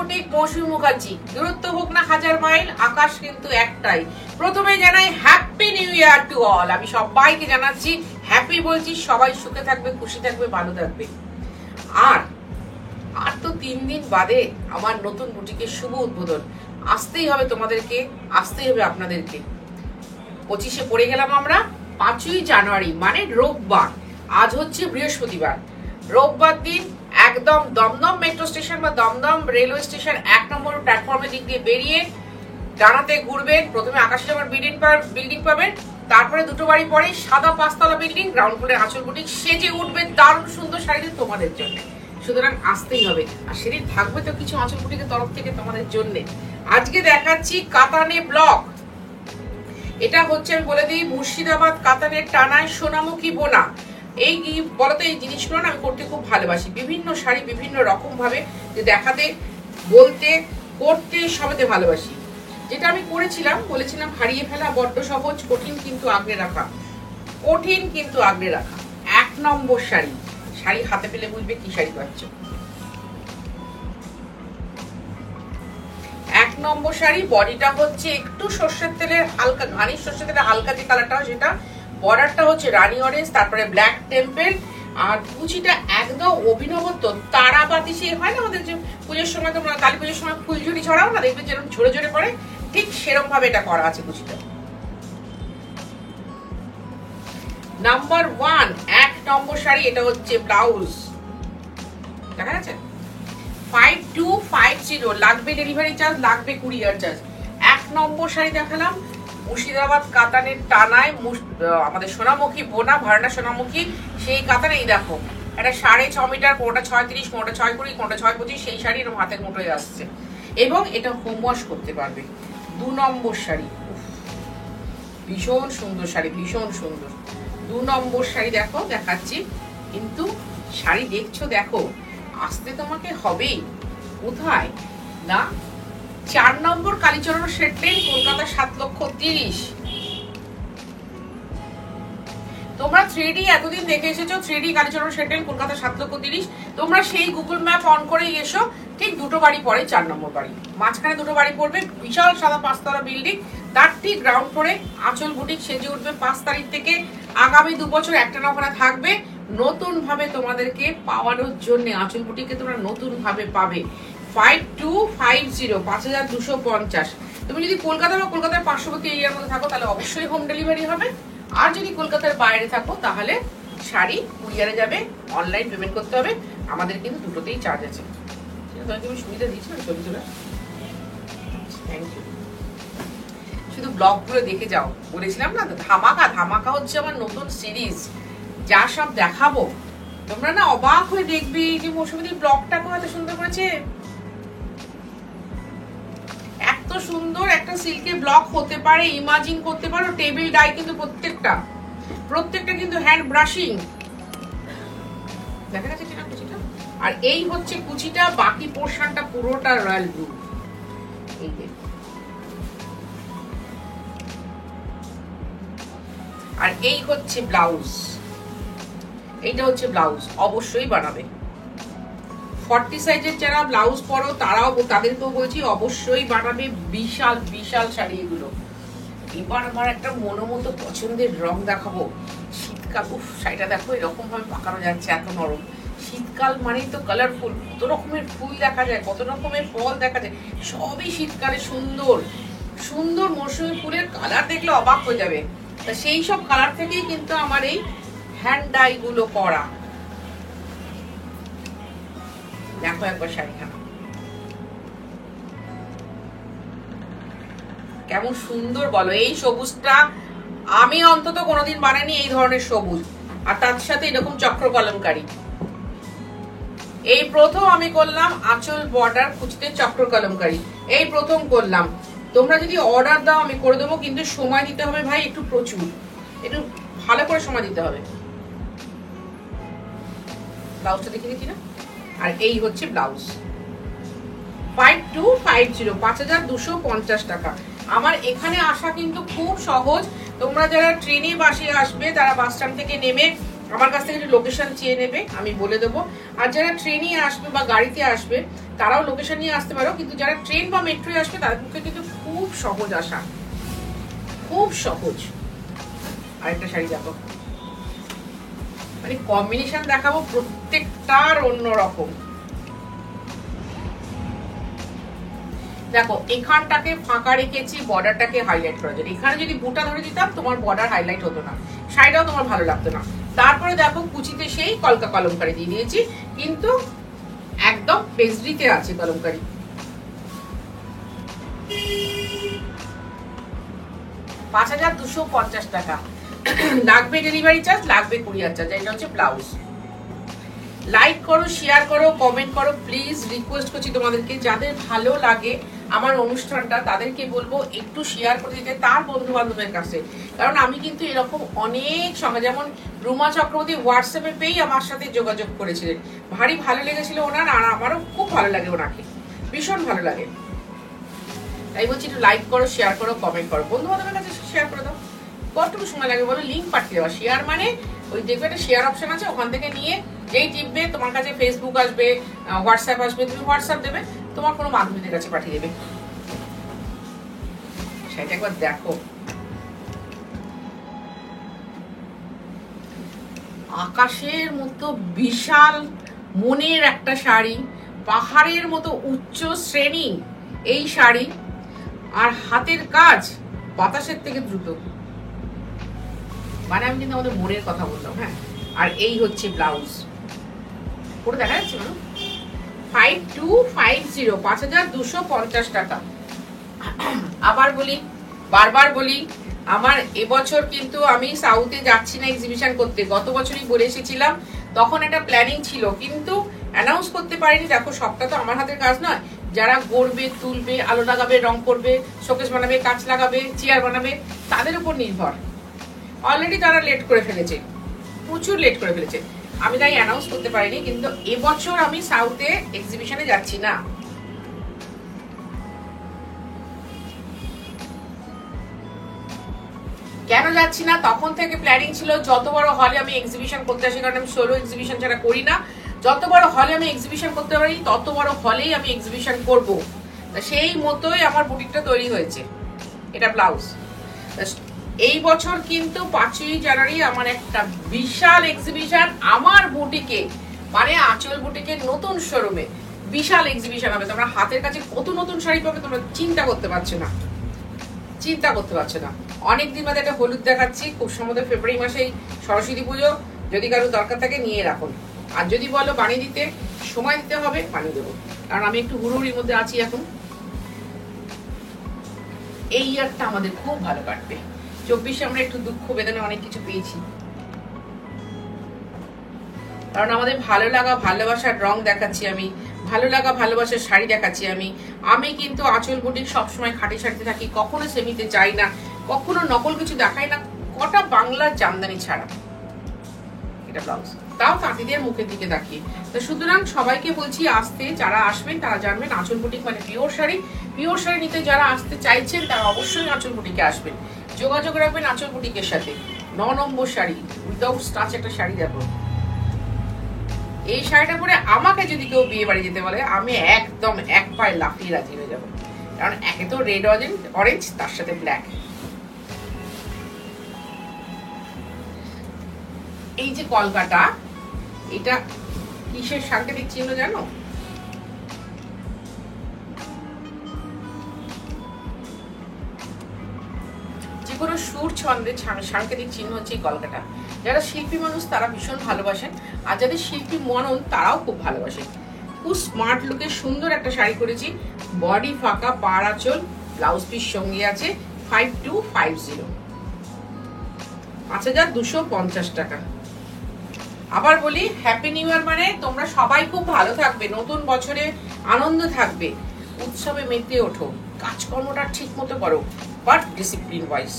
Boutique মৌসুমী মুখার্জি। দূরত্ব হোক না 1000 মাইল, আকাশ কিন্তু একটাই। প্রথমে জানাই happy new year to all. আমি সবাইকে জানাচ্ছি হ্যাপি, বলছি সবাই সুখে থাকবে, খুশি থাকবে, ভালো থাকবে। আর তো 3 দিন বাদে আমার নতুন বুটিকের শুভ উদ্বোধন। আসতেই হবে তোমাদেরকে, আসতেই হবে আপনাদেরকে। 25-এ পড়ে গেলাম আমরা, 5ই জানুয়ারি মানে রোববার। আজ হচ্ছে বৃহস্পতিবার। রোববার দিন একদম দমদম মেট্রো স্টেশন বা দমদম রেলওয়ে স্টেশন 1 নম্বর প্ল্যাটফর্মের দিক দিয়ে বেরিয়ে ডানাতে ঘুরবেন। প্রথমে আকাশে আমার বিল্ডিং পাবেন, তারপরে দুটো বাড়ি পরে সাদা 5তলা বিল্ডিং, গ্রাউন্ড ফ্লোরে আঁচল বুটিক। সেজে উঠবে দারুণ সুন্দর শাড়ি তোমাদের জন্য। সুতরাং আসতেই হবে। আর সেদিন থাকবে তো কিছু আঁচল বুটিকের তরফ থেকে তোমাদের জন্য। আজকে দেখাচ্ছি কাতানে ব্লক। এটা হচ্ছে আমি বলে দিই মুর্শিদাবাদ কাতানের টানায় সোনামুখী বোনা। এই বলতো এই জিনিসগুলো না আমি করতে খুব ভালোবাসি। বিভিন্ন শাড়ি বিভিন্ন রকম ভাবে দেখাতে, বলতে, করতে সবেতে ভালোবাসি। যেটা আমি করেছিলাম, বলেছিলাম হারিয়ে ফেলা বড্ড সহজ, কঠিন কিন্তু আগলে রাখা। কঠিন কিন্তু আগলে রাখা 1 নম্বর শাড়ি। শাড়ি হাতে পেলে বুঝবে কি শাড়ি পাচ্ছ। 1 নম্বর শাড়ি। বডিটা হচ্ছে একটু সর্ষের তেলের হালকা, ঘানি সর্ষের তেলের হালকা যে কালারটা হয় সেটা। বর্ডারটা হচ্ছে রানী অরেঞ্জ, তারপরে ব্ল্যাক টেম্পেল। আর কুচিটা একদম অভিনবত্ব তারাবাতি সে হয় না আমাদের যে পুজোর সময়, তোমরা কালী পুজোর সময় ফুলঝুরি ছড়াও না, দেখবে যেরকম ঝরে ঝরে পড়ে, ঠিক সেরকম ভাবে এটা করা আছে কুচিটা। নাম্বার 1 1 নম্বর শাড়ি। এটা হচ্ছে ব্লাউজ, দেখা যাচ্ছে 5250 লাগবে ডেলিভারি চার্জ, লাগবে কুরিয়ার চার্জ। 1 নম্বর শাড়ি দেখালাম মুর্শিদাবাদ কাতানের টানায়, আমাদের সোনামুখী বোনা, ভারনা সোনামুখী। সেই কাতানে এই দেখো এটা 6.5 মিটার, কোনটা 6.30, কোনটা 6.20, কোনটা 6.25, সেই শাড়ি এরকম হাতের মুঠোয় আসছে। এবং এটা হোম ওয়াশ করতে পারবে। 2 নম্বর শাড়ি, ভীষণ সুন্দর শাড়ি, ভীষণ সুন্দর। 2 নম্বর শাড়ি দেখো, দেখাচ্ছি। কিন্তু শাড়ি দেখছো, দেখো আসতে তোমাকে হবেই। কোথায় না 4 নম্বর কালীচরণ শেটলেন, কলকাতা 7,30,000। তোমরা 3D এতদিন দেখে এসেছো, 3D কালীচরণ শেটলেন, কলকাতা 7,30,000। তোমরা সেই গুগল ম্যাপ অন করে এসো, ঠিক দুটো বাড়ি পরে 4 নম্বর বাড়ি, মাঝখানে দুটো বাড়ি পড়বে, বিশাল সাদা 5তলা বিল্ডিং, তার ঠিক গ্রাউন্ড ফ্লোরে আঁচল বুটিক সেজে উঠবে। 5 তারিখ থেকে আগামী 2 বছর একটা না ওখানে থাকবে। নতুন ভাবে তোমাদেরকে পাওয়ানোর জন্য আঁচল বুটিকে তোমরা নতুন ভাবে পাবে। 5250, 5250। তুমি যদি কলকাতা বা কলকাতার পার্শ্ববর্তী এরিয়ার মধ্যে থাকো তাহলে অবশ্যই হোম ডেলিভারি হবে। আর যদি কলকাতার বাইরে থাকো তাহলে শাড়ি কুরিয়ারে যাবে, অনলাইন পেমেন্ট করতে হবে। আমাদের কিন্তু দুটোতেই চার্জ আছে। তুমি সুবিধা দিচ্ছ না ছবি তোলা, থ্যাংক ইউ। শুধু ব্লগগুলো দেখে যাও, বলেছিলাম না ধামাকা। ধামাকা হচ্ছে আমার নতুন সিরিজ, যা সব দেখাবো তোমরা না অবাক হয়ে দেখবি যে মৌসুমী ব্লগটা এত সুন্দর করেছে। এত সুন্দর একটা সিল্কের ব্লগ হতে পারে, ইমাজিন করতে পারো। টেবিল ডাই কিন্তু প্রত্যেকটা কিন্তু হ্যান্ড ব্রাশিং, দেখা যাচ্ছে কিনা কুচিটা। আর এই হচ্ছে কুচিটা, বাকি পোর্শনটা পুরোটা রয়্যাল ব্লু। এই আর এই হচ্ছে ব্লাউজ। এইটা হচ্ছে ব্লাউজ, অবশ্যই বানাবে। 40 সাইজের যারা ব্লাউজ পরো তাদেরকেও বলছি অবশ্যই বানাবে। বিশাল বিশাল শাড়ি এগুলো। এবার আমার একটা মনোমতো পছন্দের রং দেখাবো। শীতকাল, উফ শাড়িটা দেখো এরকম ভাবে পাকানো যাচ্ছে, এত নরম। শীতকাল মানেই তো কালারফুল, কত রকমের ফুল দেখা যায়, কত রকমের ফল দেখা যায়, সবই শীতকালে সুন্দর সুন্দর। মৌসুমী ফুলের কালার দেখলে অবাক হয়ে যাবে। তা সেই সব কালার থেকেই কিন্তু আমার এই হ্যান্ড ডাই গুলো করা। দেখো একবার শাড়িখানা কেমন সুন্দর বলো। এই সবুজটা আমি অন্তত কোনোদিন বানাইনি, এই ধরনের সবুজ। আর তার সাথে এরকম চক্র কলমকারী। এই প্রথম আমি করলাম আঁচল বর্ডার কুচিতে চক্র কলমকারী, এই প্রথম করলাম। তোমরা যদি অর্ডার দাও আমি করে দেবো, কিন্তু সময় দিতে হবে ভাই, একটু প্রচুর, একটু ভালো করে সময় দিতে হবে। ব্লাউজটা দেখে দিচ্ছি না। আর এই হচ্ছে ব্লাউজ। 5250, 5250 টাকা। আমার এখানে আসা কিন্তু খুব সহজ। তোমরা যারা ট্রেনে বাসে আসবে তারা বাস স্ট্যান্ড থেকে নেমে আমার কাছ থেকে একটু লোকেশন চেয়ে নেবে, আমি বলে দেবো। আর যারা ট্রেনে আসবে বা গাড়িতে আসবে তারাও লোকেশন নিয়ে আসতে পারো, কিন্তু যারা ট্রেন বা মেট্রোয় আসবে তাদের পক্ষে কিন্তু খুব সহজ আসা, খুব সহজ। আরেকটা শাড়ি দেখো, মানে কম্বিনেশন দেখাবো প্রত্যেকটার অন্যরকম। দেখো এখানটাকে ফাঁকা রেখেছি বর্ডারটাকে হাইলাইট করার জন্য। এখানে যদি বুটা ধরে দিতাম তোমার বর্ডার হাইলাইট হতো না, শাড়িটাও তোমার ভালো লাগতো না। তারপরে দেখো কুচিতে সেই কলকা কলমকারি দিয়ে দিয়েছি, কিন্তু একদম পেজরিতে আছে কলমকারি। $5,250 টাকা। লাগবে ডেলিভারি চার্জ, লাগবে কুরিয়ার চার্জ। এটা হচ্ছে ব্লাউজ। লাইক করো, শেয়ার করো, কমেন্ট করো, প্লিজ রিকোয়েস্ট করছি তোমাদেরকে। যাদের ভালো লাগে আমার অনুষ্ঠানটা তাদেরকে বলবো একটু শেয়ার করে দিতে তার বন্ধু বান্ধবের কাছে। কারণ আমি কিন্তু এরকম অনেক সঙ্গে, যেমন রুমা চক্রবর্তী হোয়াটসঅ্যাপে পেয়েই আমার সাথে যোগাযোগ করেছিলেন, ভারী ভালো লেগেছিল ওনার, আর আমারও খুব ভালো লাগে, ওনাকে ভীষণ ভালো লাগে। তাই বলছি একটু লাইক করো, শেয়ার করো, কমেন্ট করো, বন্ধু বান্ধবের কাছে শেয়ার করে দাও। কতটুকু সময় লাগে বলো? লিঙ্ক পাঠিয়ে দেওয়া। শেয়ার মানে ওই দেখবে একটা শেয়ার অপশন আছে, ওখান থেকে নিয়ে যেই টিপবে তোমার কাছে ফেসবুক আসবে, হোয়াটসঅ্যাপ আসবে, তুমি হোয়াটসঅ্যাপ দেবে, তোমার কোনো বান্ধবীদের কাছে পাঠিয়ে দেবে। সেটা একবার দেখো, আকাশের মতো বিশাল মনের একটা শাড়ি, পাহাড়ের মতো উচ্চ শ্রেণী এই শাড়ি, আর হাতের কাজ বাতাসের থেকে দ্রুত। মানে আমি কিন্তু আমাদের মনের কথা বললাম। হ্যাঁ, আর এই হচ্ছে ব্লাউজ। পুরো দেখা যাচ্ছে না? 5250, 5,250 টাকা। আবার বলি, বারবার বলি, আমার এবছর কিন্তু আমি সাউথে যাচ্ছি না এক্সিবিশন করতে। গত বছরই বলে এসেছিলাম, তখন একটা প্ল্যানিং ছিল, কিন্তু অ্যানাউন্স করতে পারিনি। দেখো সবটা তো আমার হাতের কাজ নয়। যারা গড়বে, তুলবে, আলো লাগাবে, রং করবে, শোকেস বানাবে, কাঁচ লাগাবে, চেয়ার বানাবে, তাদের উপর নির্ভর। অলরেডি তারা লেট করে ফেলেছে, প্রচুর লেট করে ফেলেছে। আমি তাই অ্যানাউন্স করতে পারিনি, কিন্তু এবছর আমি সাউথে এক্সিবিশনে যাচ্ছি না। কেন যাচ্ছি না? তখন থেকে প্ল্যানিং ছিল যত বড় হলে আমি এক্সিবিশন করতে আসি, কারণ আমি সোলো এক্সিবিশন ছাড়া করি না। যত বড় হলে আমি এক্সিবিশন করতে পারি তত বড় হলেই আমি এক্সিবিশন করব। সেই মতোই আমার বুটিকটা তৈরি হয়েছে। এটা ব্লাউজ। এই বছর কিন্তু 5ই জানুয়ারি আমার একটা বিশাল এক্সিবিশন আমার বুটিকে, মানে আঁচল বুটিকের নতুন শোরুমে বিশাল এক্সিবিশন হবে। তোমরা হাতের কাছে কত নতুন শাড়ি পাবে তোমরা চিন্তা করতে পারছো না, চিন্তা করতে পারছো না। অনেকদিন বাদে একটা হলুদ দেখাচ্ছি, খুব সম্ভবত ফেব্রুয়ারি মাসেই সরস্বতী পুজো। যদি কারো দরকার থাকে নিয়ে রাখুন, আর যদি বলো বানিয়ে দিতে, সময় দিতে হবে, বানিয়ে দেবো। কারণ আমি একটু হুড়োহুড়ির মধ্যে আছি এখন। এই ইয়ারটা আমাদের খুব ভালো কাটবে। 24-এ আমরা একটু দুঃখ বেদনা অনেক কিছু পেয়েছি, কারণ আমাদের ভালো লাগা ভালোবাসার রং দেখাচ্ছি আমি, ভালো লাগা ভালোবাসার শাড়ি দেখাচ্ছি আমি। আমি কিন্তু আঁচল বুটিক সবসময় খাঁটি শাড়িতে থাকি, কখনো সেমিতে যাই না, কখনো নকল কিছু দেখাই না, কটা বাংলার জামদানি ছাড়া। এটা ব্লাউজ, তাও তাঁতিদের মুখের দিকে তাকিয়ে। তো সুতরাং সবাইকে বলছি আসতে, যারা আসবেন তারা জানবেন আঁচল বুটিক মানে পিওর শাড়ি। পিওর শাড়ি নিতে যারা আসতে চাইছেন তারা অবশ্যই আঁচল বুটিকে আসবেন, যোগাযোগ রাখবেন আঁচল বুটিকের সাথে। 9 নম্বর শাড়ি, উইদাউট স্টাচ একটা শাড়ি দেখো। এই শাড়িটা পরে আমাকে যদি কেউ বিয়ে বাড়ি যেতে বলে, আমি একদম এক পায়ে লাফিয়ে রাজি হয়ে যাবো। কারণ একে তো রেড অরেঞ্জ, তার সাথে ব্ল্যাক। এই যে কলকাতা, এটা কিসের সাংকেতিক চিহ্ন জানো? যে কোনো সুর ছন্দের সাংকেতিক চিহ্ন হচ্ছে এই কলকাতা। যারা শিল্পী মানুষ তারা ভীষণ ভালোবাসেন, আর যাদের শিল্পী মনন তারাও খুব ভালোবাসেন। খুব স্মার্ট লুকের সুন্দর একটা শাড়ি করেছি, বডি ফাঁকা, পাড় আঁচল, ব্লাউজ পিস সঙ্গে আছে। 5250, 5,250 টাকা। আবার বলি, হ্যাপি নিউ ইয়ার মানে তোমরা সবাই খুব ভালো থাকবে, নতুন বছরে আনন্দ থাকবে, উৎসবে মেতে ওঠো, কাজকর্মটা ঠিক মতো করো, বাট ডিসিপ্লিন ওয়াইজ।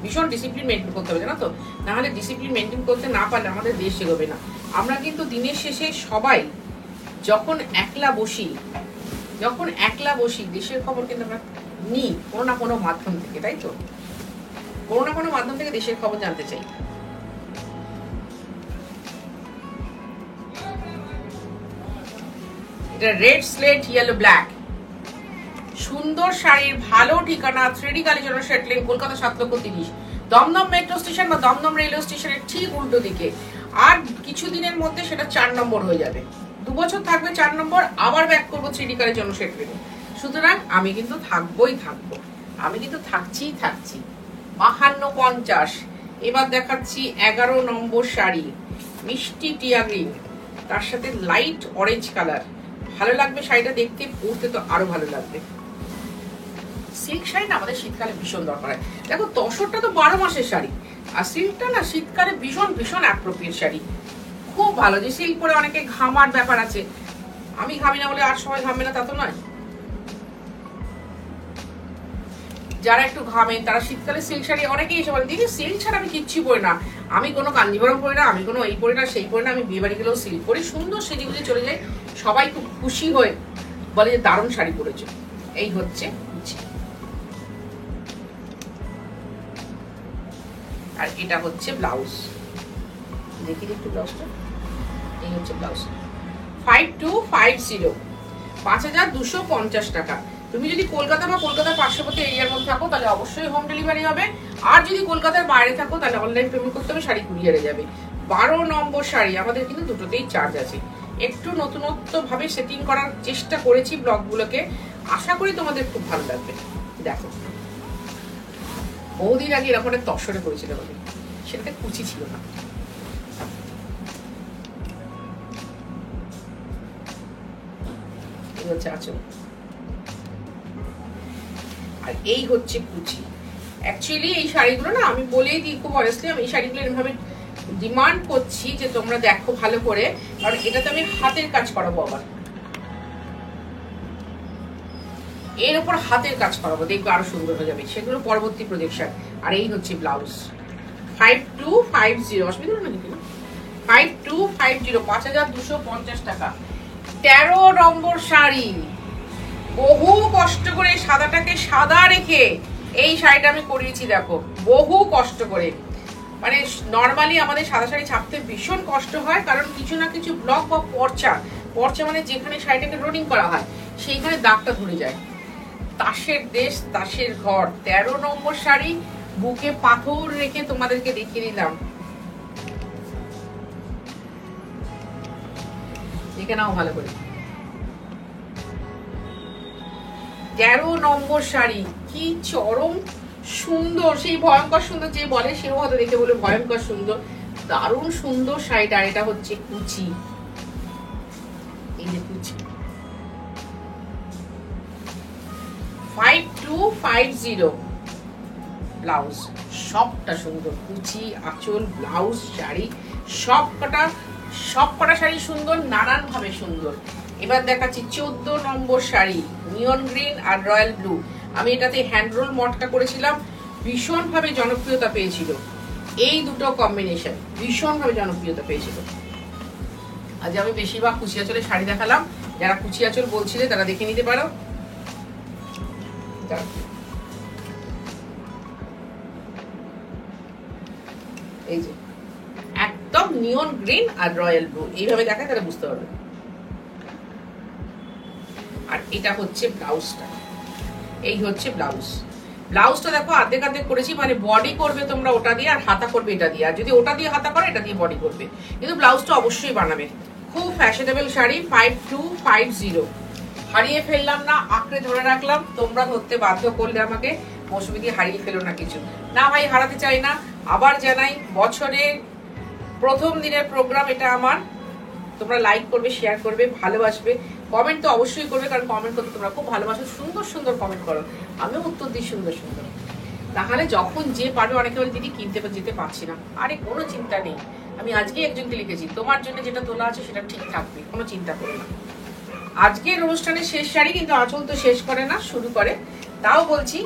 ভীষণ ডিসিপ্লিন মেনটেন করতে হবে, জানো তো? নাহলে ডিসিপ্লিন মেনটেন করতে না পারলে আমাদের দেশ এগোবে না। আমরা কিন্তু দিনের শেষে সবাই যখন একলা বসি দেশের খবর কিন্তু আমরা নিই কোনো না কোনো মাধ্যম থেকে, তাই তো? কোনো না কোনো মাধ্যম থেকে দেশের খবর জানতে চাই। এটা রেড স্লেট ইয়েলো ব্ল্যাক। সুন্দর শাড়ির ভালো ঠিকানা 3D Kalicharan shed lane, Kolkata 7,30,000, Dumdum metro station বা দমদম রেলওয়ে স্টেশনের ঠিক উল্টো দিকে। আর কিছুদিনের মধ্যে সেটা 4 নম্বর হয়ে যাবে। 2 বছর থাকবে 4 নম্বর, আবার ব্যাক করবো 3D কালীচরণ শেড লেনে। সুতরাং আমি কিন্তু থাকবোই থাকবো, আমি কিন্তু থাকছি। 52-50। এবার দেখাচ্ছি 11 নম্বর শাড়ি, মিষ্টি টিয়া গ্রিন, তার সাথে লাইট অরেঞ্জ কালার। ভালো লাগবে শাড়িটা দেখতে, পরতে তো আরো ভালো লাগবে। সিল্ক শাড়ি না আমাদের শীতকালে ভীষণ দরকার হয়। দেখো তসরটা তো 12 মাসের শাড়ি, আর সিল্কটা না শীতকালে ভীষণ ভীষণ অ্যাপ্রোপ্রিয়েট শাড়ি। খুব ভালো। যে সিল্ক পরে অনেকে ঘামার ব্যাপার আছে, আমি ঘামি না বলে আর সবাই ঘামবে না তা তো নয়। যারা একটু ঘামেন তারা শীতকালে সিল্ক শাড়ি, অনেকেই এসে বলে দিদি সিল্ক ছাড়া আমি কিচ্ছু পরি না, আমি কোনো কাঞ্জিভরম পরি না, আমি কোনো এই পরি না সেই পরি না, আমি বিয়ে বাড়ি গেলেও সিল্ক পরি, সুন্দর সেজে গুজে চলে যায়, সবাই খুব খুশি হয়ে বলে যে দারুণ শাড়ি পরেছে। এই হচ্ছে কুচি, আর এটা হচ্ছে ব্লাউজ। দেখি একটু ব্লাউজটা, এই হচ্ছে ব্লাউজ। 5250, 5250 টাকা। তুমি যদি কলকাতা বা কলকাতার পার্শ্ববর্তী এরিয়ার মধ্যে থাকো তাহলে অবশ্যই হোম ডেলিভারি হবে, আর যদি কলকাতার বাইরে থাকো তাহলে অনলাইন পেমেন্ট করতে হবে, শাড়ি কুরিয়ারে যাবে। 12 নম্বর শাড়ি, আমাদের কিন্তু দুটোতেই চার্জ আছে। একটু নতুনত্ব ভাবে সেটিং করার চেষ্টা করেছি ব্লগগুলোকে, আশা করি তোমাদের খুব ভালো লাগবে। দেখো বহুদিন আগে এরকম একটা তসরে করেছিল আমাদের, সেটাতে কুচি ছিল না। এই হচ্ছে আঁচল, আর এই হচ্ছে কুচি। অ্যাকচুয়ালি এই শাড়িগুলো না আমি বলেই দিই খুব অনেস্টলি, আমি এই শাড়িগুলো এরকমভাবে ডিমান্ড করছি যে তোমরা দেখো ভালো করে, কারণ এটাতে আমি হাতের কাজ করাবো, আবার এর উপর হাতের কাজ করাবো, দেখবে আরো সুন্দর হয়ে যাবে, সেগুলো পরবর্তী প্রজেকশন। আর এই হচ্ছে ব্লাউজ। 5250, অসুবিধা না কিন্তু, 5250, 5250 টাকা। 13 নম্বর শাড়ি, বহু কষ্ট করে সাদাটাকে সাদা রেখে এই শাড়িটা আমি করিয়েছি। দেখো বহু কষ্ট করে, মানে নর্মালি আমাদের সাদা শাড়ি ছাপতে ভীষণ কষ্ট হয়, কারণ কিছু না কিছু ব্লক বা পর্চা মানে যেখানে শাড়িটাকে রোলিং করা হয় সেইখানে দাগটা ধরে যায়। তাসের দেশ তাসের ঘর, 13 নম্বর শাড়ি, বুকে পাথর রেখে তোমাদেরকে দেখিয়ে দিলাম। দেখে নাও ভালো করে। 13 নম্বর শাড়ি, কি চরম সুন্দর, সেই ভয়ঙ্কর সুন্দর যে বলে সেও হয়তো দেখে বলে ভয়ঙ্কর সুন্দর, দারুণ সুন্দর শাড়িটা। এটা হচ্ছে কুচি, এই যে কুচি। 5250, ব্লাউজ সবটা সুন্দর, কুচি আঁচল ব্লাউজ শাড়ি সবকটা শাড়ি সুন্দর, নানান ভাবে সুন্দর। এবার দেখাচ্ছি 14 নম্বর শাড়ি, নিয়ন গ্রিন আর রয়্যাল ব্লু। আমি এটাতে হ্যান্ড রোল মটকা করেছিলাম, ভীষণ ভাবে জনপ্রিয়তা পেয়েছিল। এই দুটো কম্বিনেশন ভীষণ ভাবে জনপ্রিয়তা পেয়েছিল। আজ আমি বেশিরভাগ কুচি আঁচলের শাড়ি দেখালাম, যারা কুচি আঁচল বলছিলে তারা দেখে নিতে পারো। এই যে একদম নিয়ন গ্রিন আর রয়্যাল ব্লু, এইভাবে দেখায় তাহলে বুঝতে পারবে। আর এটা হচ্ছে ব্লাউজটা, এই হচ্ছে ব্লাউজটা দেখো অর্ধেক অর্ধেক করেছি, মানে বডি করবে তোমরা ওটা দিয়ে, আর হাতা করবে এটা দিয়ে, আর যদি ওটা দিয়ে হাতা করো এটা দিয়ে বডি করবে, কিন্তু ব্লাউজটা অবশ্যই বানাবে। খুব ফ্যাশনেবল শাড়ি। 5250, হারিয়ে ফেললাম না, আঁকড়ে ধরে রাখলাম, তোমরা ধরতে বাধ্য করলে আমাকে, মৌসুমি দিয়ে হারিয়ে ফেলো না কিছু না ভাই, হারাতে চাই না। আবার জানাই বছরের প্রথম দিনের প্রোগ্রাম এটা আমার, তোমরা লাইক করবে, শেয়ার করবে, ভালোবাসবে, কমেন্ট তো অবশ্যই করবে, কারণ কমেন্ট করতে তোমরা খুব ভালোবাসো, সুন্দর সুন্দর কমেন্ট করো, আমিও উত্তর দিই সুন্দর সুন্দর। তাহলে যখন যে পারবে, অনেকে বলে দিদি কিনতে যেতে পারছি না, আরে কোনো চিন্তা নেই, আমি আজকে একজনকে লিখেছি, তোমার জন্য যেটা তোলা আছে সেটা ঠিক থাকবে, কোনো চিন্তা করো না। আজকের অনুষ্ঠানের শেষ শাড়ি, কিন্তু আঁচল তো শেষ করে না, শুরু করে, তাও বলছি।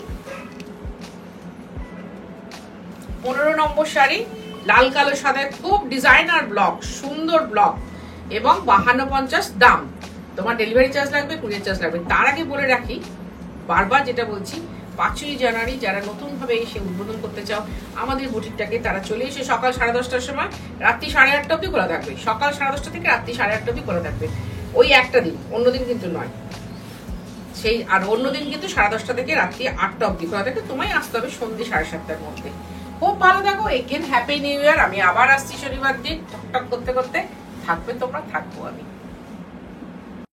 15 নম্বর শাড়ি, লাল কালো সাদা, খুব ডিজাইনার ব্লক, সুন্দর ব্লক, এবং 5250 দাম। তোমার ডেলিভারি চার্জ লাগবে, কুরিয়ার চার্জ লাগবে। তার আগে বলে রাখি, বারবার যেটা বলছি, 5ই জানুয়ারি যারা নতুন ভাবে এসে উদ্বোধন করতে চাও আমাদের বুটিকটাকে, তারা চলে এসে সকাল 10:30টার সময় রাত্রি 8:30 অব্দি খোলা থাকবে, সকাল 10:30 থেকে রাত্রি 8:30 অব্দি খোলা থাকবে। ওই একটা দিন, অন্যদিন কিন্তু নয়। সেই আর অন্যদিন কিন্তু 10:30 থেকে রাত্রি 8টা অব্দি খোলা থাকে। তোমায় আসতে হবে সন্ধ্যে 7:30টার মধ্যে। খুব ভালো থাকো। Again happy new year. আমি আবার আসছি শনিবার দিন টকটক করতে করতে। থাকবে তোমরা, থাকবো আমি।